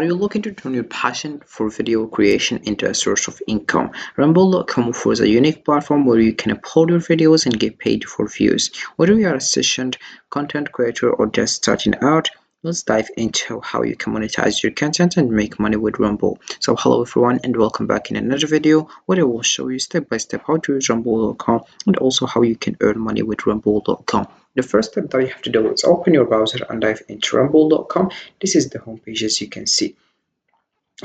Are you looking to turn your passion for video creation into a source of income? Rumble.com offers a unique platform where you can upload your videos and get paid for views. Whether you are a seasoned content creator or just starting out, let's dive into how you can monetize your content and make money with Rumble. So hello everyone and welcome back in another video where I will show you step by step how to use Rumble.com and also how you can earn money with Rumble.com. The first step that you have to do is open your browser and dive into Rumble.com. This is the homepage as you can see.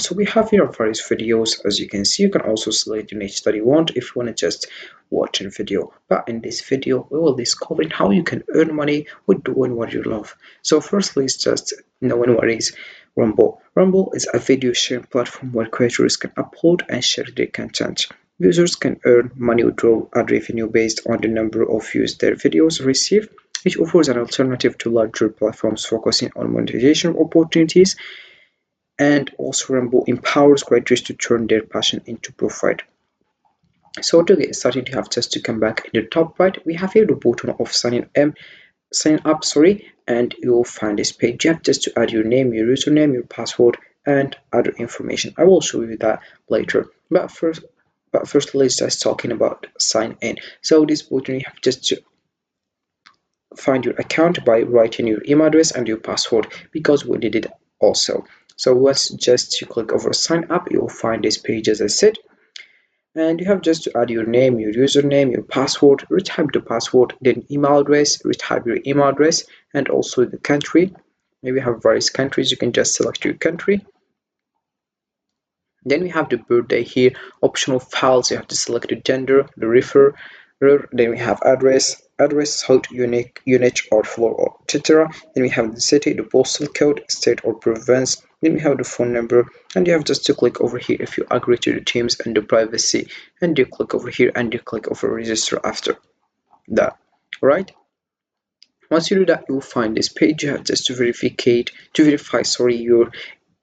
So we have here various videos. As you can see, you can also select the niche that you want if you want to just watch a video. But in this video, we will discover how you can earn money with doing what you love. So firstly, it's just knowing what is Rumble. Rumble is a video sharing platform where creators can upload and share their content. Users can earn money with ad revenue based on the number of views their videos receive. It offers an alternative to larger platforms focusing on monetization opportunities, and also Rumble empowers creators to turn their passion into profit. So to get started, you have just to come back in the top right. We have here the button of sign up, and you will find this page. You have just to add your name, your username, your password, and other information. I will show you that later. But first, let's just talking about sign in. So this button, you have just to find your account by writing your email address and your password, because we did it also. So once just you click over sign up, you'll find this page as I said, and you have just to add your name, your username, your password, retype the password, then email address, retype your email address, and also the country. Maybe you have various countries, you can just select your country. Then we have the birthday here, optional files, you have to select the gender, the refer, then we have address, height, unique, or floor, or etc. Then we have the city, the postal code, state or province. Then we have the phone number, and you have just to click over here if you agree to the terms and the privacy, and you click over here and you click over register after that. Right? Once you do that, you will find this page. You have just to verify your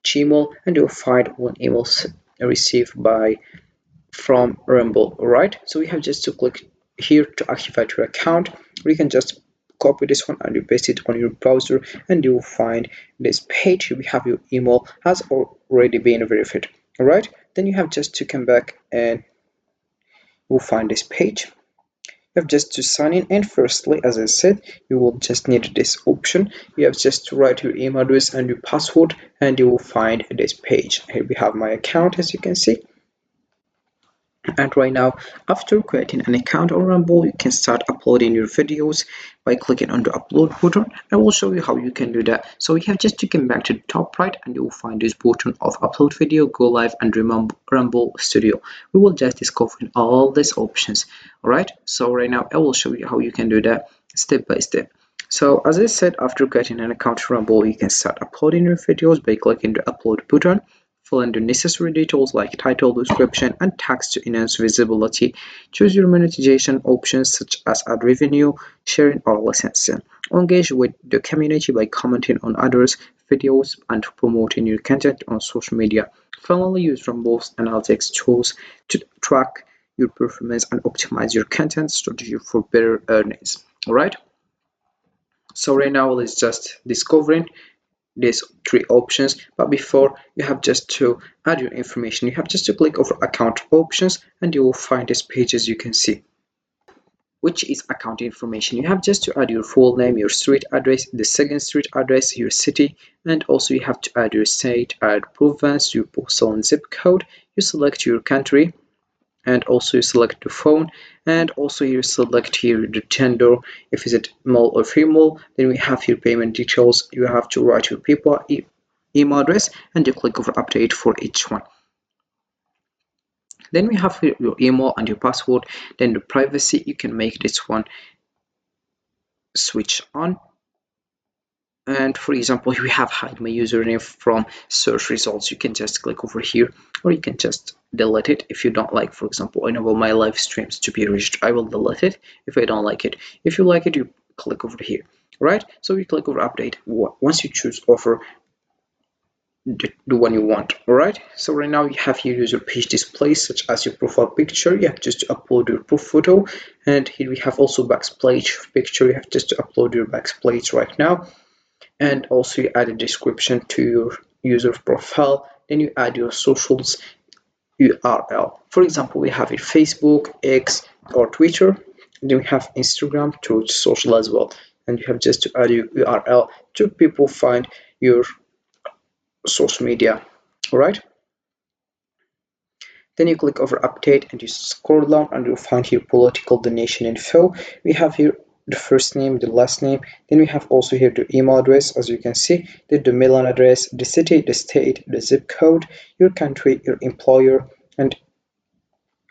Gmail, and you'll find one email received from Rumble. Alright, so we have just to click here to activate your account, or you can just copy this one and you paste it on your browser, and you will find this page. We have your email has already been verified. Alright, then you have just to come back and you will find this page. You have just to sign in, and firstly, as I said, you will just need this option. You have just to write your email address and your password, and you will find this page. Here we have my account, as you can see. And right now, after creating an account on Rumble, you can start uploading your videos by clicking on the upload button. I will show you how you can do that. So we have just to come back to the top right, and you will find this button of upload video, go live, and Rumble Studio. We will just discover all these options. Alright, so right now I will show you how you can do that step by step. So as I said, after creating an account on Rumble, you can start uploading your videos by clicking the upload button. Fill in the necessary details like title, description, and text to enhance visibility. Choose your monetization options such as ad revenue, sharing, or licensing. Engage with the community by commenting on others' videos and promoting your content on social media. Finally, use Rumble's analytics tools to track your performance and optimize your content strategy for better earnings. Alright? So right now let's just discovering these three options, but before you have just to add your information. You have just to click over account options, and you will find this page as you can see, which is account information. You have just to add your full name, your street address, the second street address, your city, and also you have to add your state, add province, your postal and zip code. You select your country, and also you select the phone, and also you select here the gender, if is it male or female. Then we have your payment details. You have to write your PayPal email address, and you click over update for each one. Then we have your email and your password. Then the privacy, you can make this one switch on, and for example, we have hide my username from search results. You can just click over here, or you can just delete it if you don't like. For example, enable my live streams to be reached. I will delete it if I don't like it. If you like it, you click over here. Right, so you click over update. Once you choose offer the one you want. All right, so right now you have here user page display, such as your profile picture. You have just to upload your proof photo, and here we have also backsplash picture. You have just to upload your backsplash right now, and also you add a description to your user profile, then you add your socials URL. For example, we have it Facebook, X, or Twitter. Then we have Instagram, Truth Social as well. And you have just to add your URL to people find your social media. All right. Then you click over update and you scroll down and you'll find here political donation info. We have here the first name, the last name. Then we have also here the email address, as you can see, the mailing address, the city, the state, the zip code, your country, your employer, and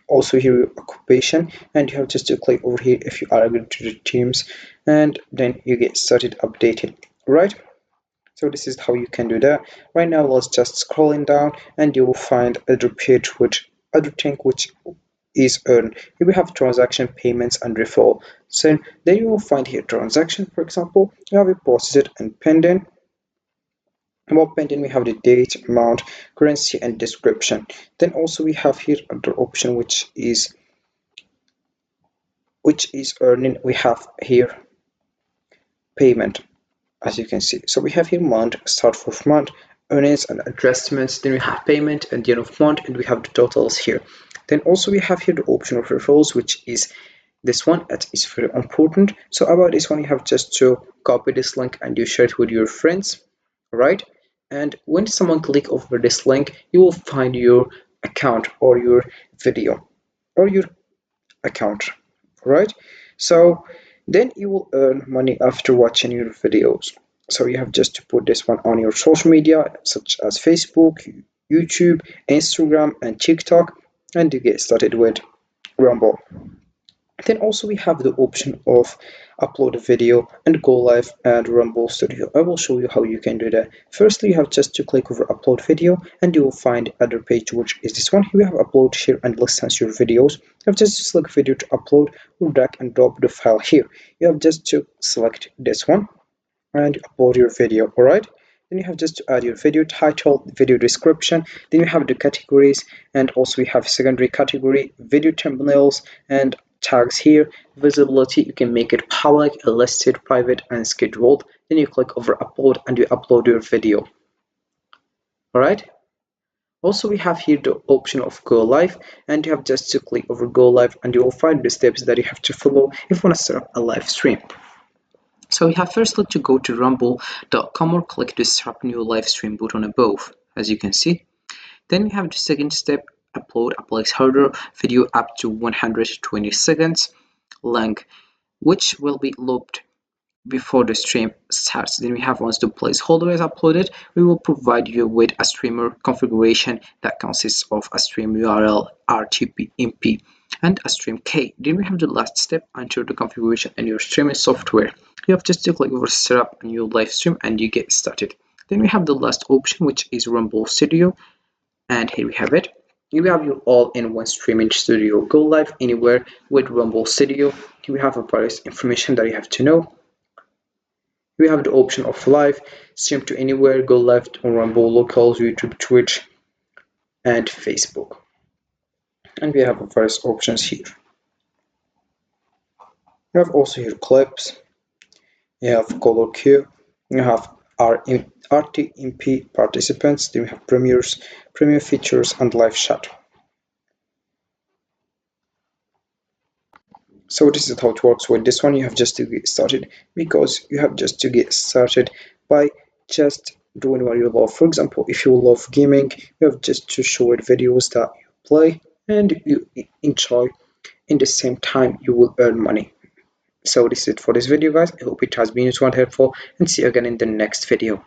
also here your occupation. And you have just to click over here if you are agreed to the terms, and then you get started updating. Right. So this is how you can do that. Right now, let's just scrolling down and you will find other page which other thing which is earned. Here we have transaction payments and referral. So then you will find here transaction, for example, you have it processed and pending. About pending, we have the date, amount, currency, and description. Then also we have here another option which is earning. We have here payment, as you can see. So we have here month, start of month, earnings and adjustments, then we have payment at the end of month, and we have the totals here. Then also we have here the option of referrals, which is this one. That is very important. So about this one, you have just to copy this link and you share it with your friends, right? And when someone click over this link, you will find your account or your video or your account, right? So then you will earn money after watching your videos. So you have just to put this one on your social media such as Facebook, YouTube, Instagram, and TikTok, and you get started with Rumble. Then also we have the option of upload a video and go live at Rumble Studio. I will show you how you can do that. Firstly, you have just to click over upload video and you will find other page, which is this one. Here we have upload, share, and license your videos. You have just to select video to upload or drag and drop the file here. You have just to select this one and upload your video. All right. Then you have just to add your video title, video description. Then you have the categories, and also we have secondary category, video thumbnails, and tags here. Visibility, you can make it public, listed, private, and scheduled. Then you click over upload and you upload your video. All right. Also, we have here the option of go live, and you have just to click over go live and you will find the steps that you have to follow if you want to set up a live stream. So we have firstly to go to rumble.com or click the start new live stream button above, as you can see. Then we have the second step, upload a placeholder video up to 120 seconds length, which will be looped before the stream starts. Then we have once the placeholder is uploaded, we will provide you with a streamer configuration that consists of a stream URL, RTP, MP, and a stream key. Then we have the last step, enter the configuration and your streaming software. You have just to click over set up a new live stream and you get started. Then we have the last option, which is Rumble Studio, and here we have it. You have your all-in-one streaming studio. Go live anywhere with Rumble Studio. Here we have various information that you have to know. We have the option of live, stream to anywhere, go live on Rumble, locals, YouTube, Twitch, and Facebook. And we have various options here. You have also here clips, you have color queue, you have RTMP participants, then we have premieres, premiere features, and live chat. So this is how it works with this one. You have just to get started, because you have just to get started by just doing what you love. For example, if you love gaming, you have just to show it videos that you play and you enjoy. In the same time, you will earn money. So this is it for this video, guys. I hope it has been useful and helpful, and see you again in the next video.